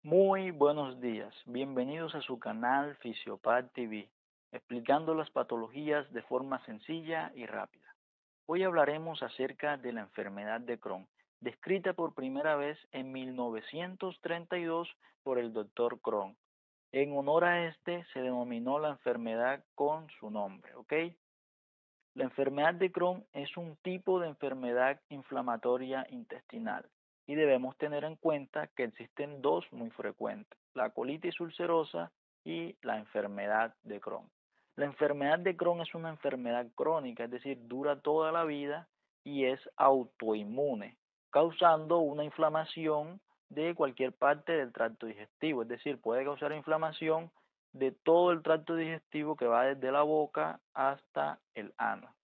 Muy buenos días, bienvenidos a su canal Fisiopad TV, explicando las patologías de forma sencilla y rápida. Hoy hablaremos acerca de la enfermedad de Crohn, descrita por primera vez en 1932 por el doctor Crohn. En honor a este se denominó la enfermedad con su nombre, ¿ok? La enfermedad de Crohn es un tipo de enfermedad inflamatoria intestinal y debemos tener en cuenta que existen dos muy frecuentes, la colitis ulcerosa y la enfermedad de Crohn. La enfermedad de Crohn es una enfermedad crónica, es decir, dura toda la vida y es autoinmune, causando una inflamación de cualquier parte del tracto digestivo, es decir, puede causar inflamación de todo el tracto digestivo que va desde la boca hasta el ano,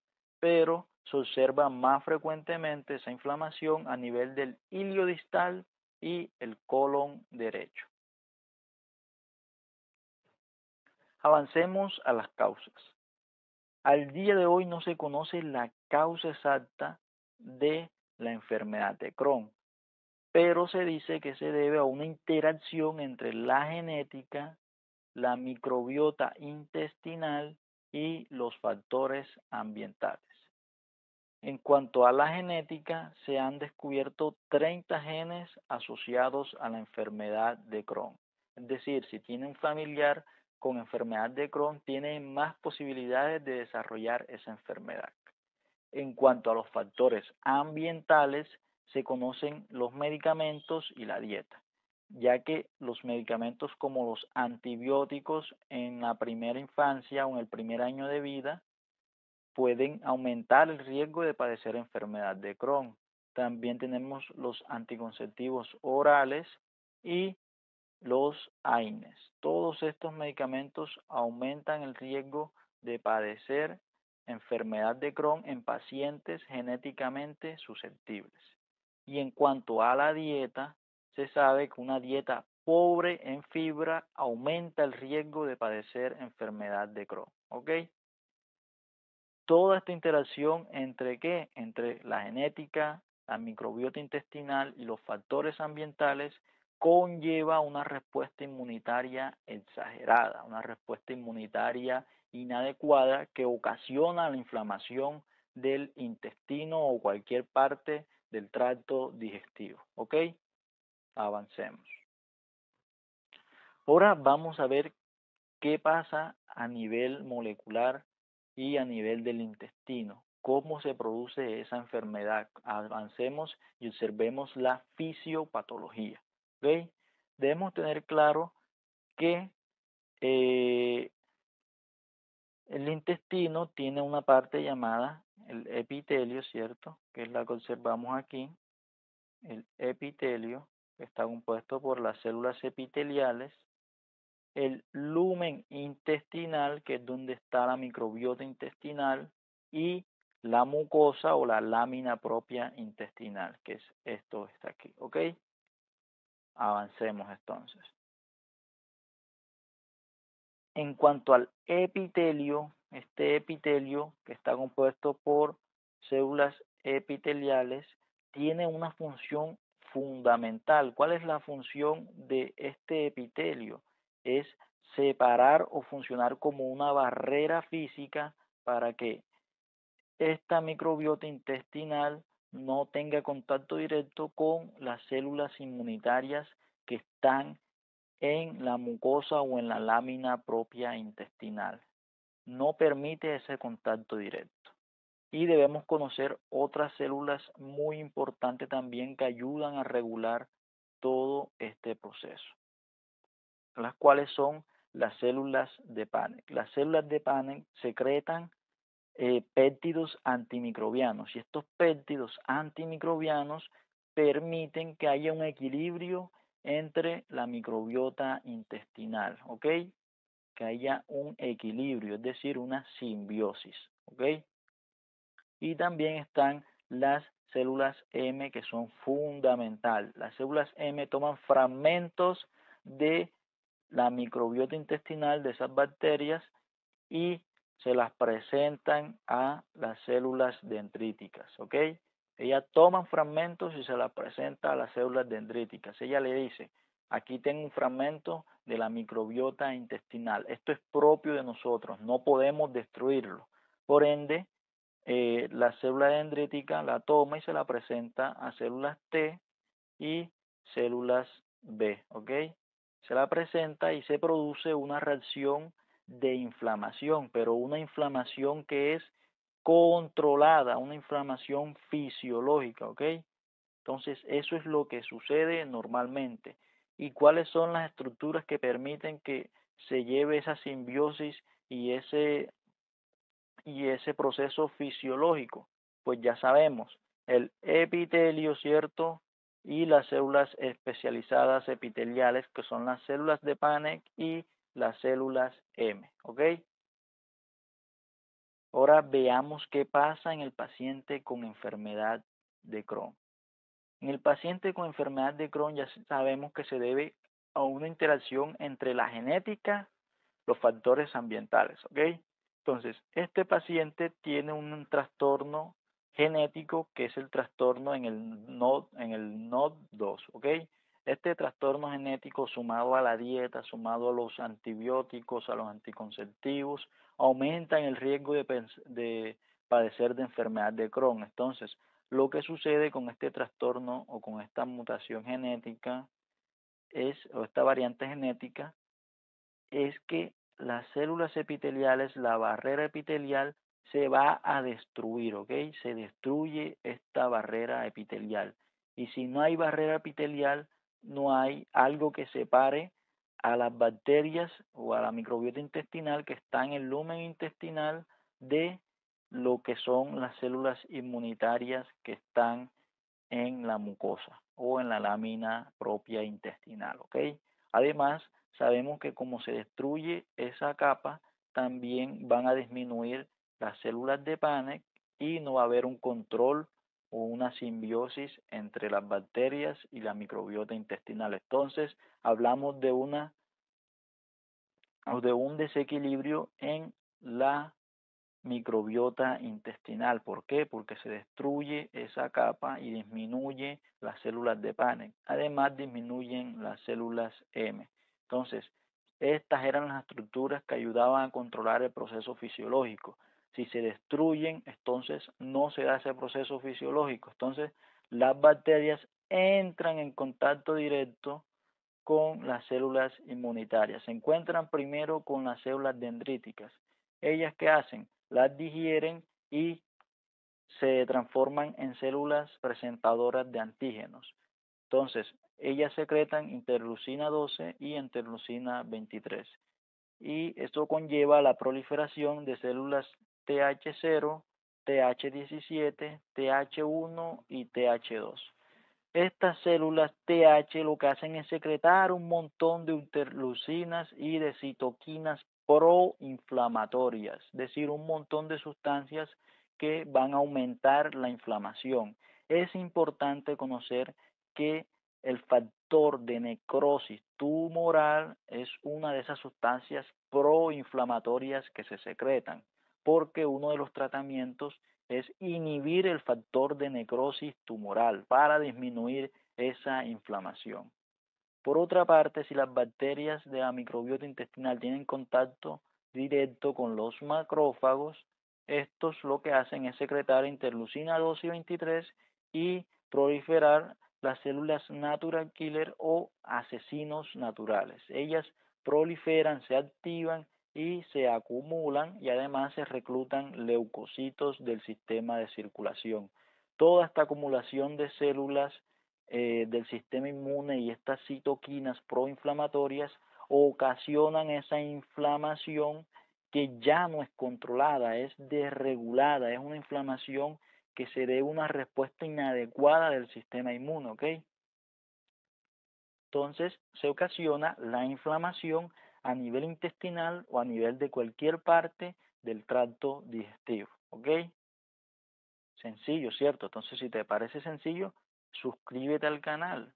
pero se observa más frecuentemente esa inflamación a nivel del ilio distal y el colon derecho. Avancemos a las causas. Al día de hoy no se conoce la causa exacta de la enfermedad de Crohn, pero se dice que se debe a una interacción entre la genética, la microbiota intestinal y los factores ambientales. En cuanto a la genética, se han descubierto 30 genes asociados a la enfermedad de Crohn. Es decir, si tiene un familiar con enfermedad de Crohn, tiene más posibilidades de desarrollar esa enfermedad. En cuanto a los factores ambientales, se conocen los medicamentos y la dieta, ya que los medicamentos como los antibióticos en la primera infancia o en el primer año de vida pueden aumentar el riesgo de padecer enfermedad de Crohn. También tenemos los anticonceptivos orales y los AINES. Todos estos medicamentos aumentan el riesgo de padecer enfermedad de Crohn en pacientes genéticamente susceptibles. Y en cuanto a la dieta, se sabe que una dieta pobre en fibra aumenta el riesgo de padecer enfermedad de Crohn. ¿Ok? Toda esta interacción entre qué, entre la genética, la microbiota intestinal y los factores ambientales conlleva una respuesta inmunitaria exagerada, una respuesta inmunitaria inadecuada que ocasiona la inflamación del intestino o cualquier parte del tracto digestivo. ¿Ok? Avancemos. Ahora vamos a ver qué pasa a nivel molecular y a nivel del intestino, cómo se produce esa enfermedad. Avancemos y observemos la fisiopatología. ¿Ok? Debemos tener claro que eh, el intestino tiene una parte llamada el epitelio, ¿cierto? Que es la que observamos aquí. El epitelio que está compuesto por las células epiteliales, el lumen intestinal, que es donde está la microbiota intestinal, y la mucosa o la lámina propia intestinal, que es esto que está aquí, ¿ok? Avancemos entonces. En cuanto al epitelio, este epitelio que está compuesto por células epiteliales, tiene una función fundamental. ¿Cuál es la función de este epitelio? Es separar o funcionar como una barrera física para que esta microbiota intestinal no tenga contacto directo con las células inmunitarias que están en la mucosa o en la lámina propia intestinal. No permite ese contacto directo. Y debemos conocer otras células muy importantes también que ayudan a regular todo este proceso, las cuales son las células de Panek. Las células de Panek secretan péptidos antimicrobianos y estos péptidos antimicrobianos permiten que haya un equilibrio entre la microbiota intestinal, ¿ok? Que haya un equilibrio, es decir, una simbiosis, ¿ok? Y también están las células M que son fundamental. Las células M toman fragmentos de la microbiota intestinal de esas bacterias y se las presentan a las células dendríticas, ¿ok? Ella toma fragmentos y se las presenta a las células dendríticas. Ella le dice, aquí tengo un fragmento de la microbiota intestinal. Esto es propio de nosotros, no podemos destruirlo. Por ende, la célula dendrítica la toma y se la presenta a células T y células B, ¿ok? Se la presenta y se produce una reacción de inflamación, pero una inflamación que es controlada, una inflamación fisiológica, ¿ok? Entonces, eso es lo que sucede normalmente. ¿Y cuáles son las estructuras que permiten que se lleve esa simbiosis y ese proceso fisiológico? Pues ya sabemos, el epitelio, ¿cierto? Y las células especializadas epiteliales, que son las células de Panek y las células M, ¿ok? Ahora veamos qué pasa en el paciente con enfermedad de Crohn. En el paciente con enfermedad de Crohn ya sabemos que se debe a una interacción entre la genética, los factores ambientales, ¿ok? Entonces, este paciente tiene un trastorno genético que es el trastorno en el NOD2, ¿ok? Este trastorno genético sumado a la dieta, sumado a los antibióticos, a los anticonceptivos, aumentan el riesgo de padecer de enfermedad de Crohn. Entonces, lo que sucede con este trastorno o con esta mutación genética o esta variante genética es que las células epiteliales, la barrera epitelial se va a destruir, ¿ok? Se destruye esta barrera epitelial. Y si no hay barrera epitelial, no hay algo que separe a las bacterias o a la microbiota intestinal que está en el lumen intestinal de lo que son las células inmunitarias que están en la mucosa o en la lámina propia intestinal, ¿ok? Además, sabemos que como se destruye esa capa, también van a disminuir las células de Panek y no va a haber un control o una simbiosis entre las bacterias y la microbiota intestinal. Entonces, hablamos de un desequilibrio en la microbiota intestinal. ¿Por qué? Porque se destruye esa capa y disminuye las células de Panek. Además, disminuyen las células M. Entonces, estas eran las estructuras que ayudaban a controlar el proceso fisiológico. Si se destruyen, entonces no se da ese proceso fisiológico. Entonces, las bacterias entran en contacto directo con las células inmunitarias. Se encuentran primero con las células dendríticas. ¿Ellas qué hacen? Las digieren y se transforman en células presentadoras de antígenos. Entonces, ellas secretan interleucina 12 y interleucina 23. Y esto conlleva la proliferación de células TH0, TH17, TH1 y TH2. Estas células TH lo que hacen es secretar un montón de interleucinas y de citoquinas proinflamatorias, es decir, un montón de sustancias que van a aumentar la inflamación. Es importante conocer que el factor de necrosis tumoral es una de esas sustancias proinflamatorias que se secretan, porque uno de los tratamientos es inhibir el factor de necrosis tumoral para disminuir esa inflamación. Por otra parte, si las bacterias de la microbiota intestinal tienen contacto directo con los macrófagos, estos lo que hacen es secretar interleucina 2 y 23 y proliferar las células natural killer o asesinos naturales. Ellas proliferan, se activan y se acumulan y además se reclutan leucocitos del sistema de circulación. Toda esta acumulación de células del sistema inmune y estas citoquinas proinflamatorias ocasionan esa inflamación que ya no es controlada, es desregulada, es una inflamación que se debe a una respuesta inadecuada del sistema inmune, ¿ok? Entonces se ocasiona la inflamación a nivel intestinal o a nivel de cualquier parte del tracto digestivo, ¿ok? Sencillo, ¿cierto? Entonces si te parece sencillo, suscríbete al canal.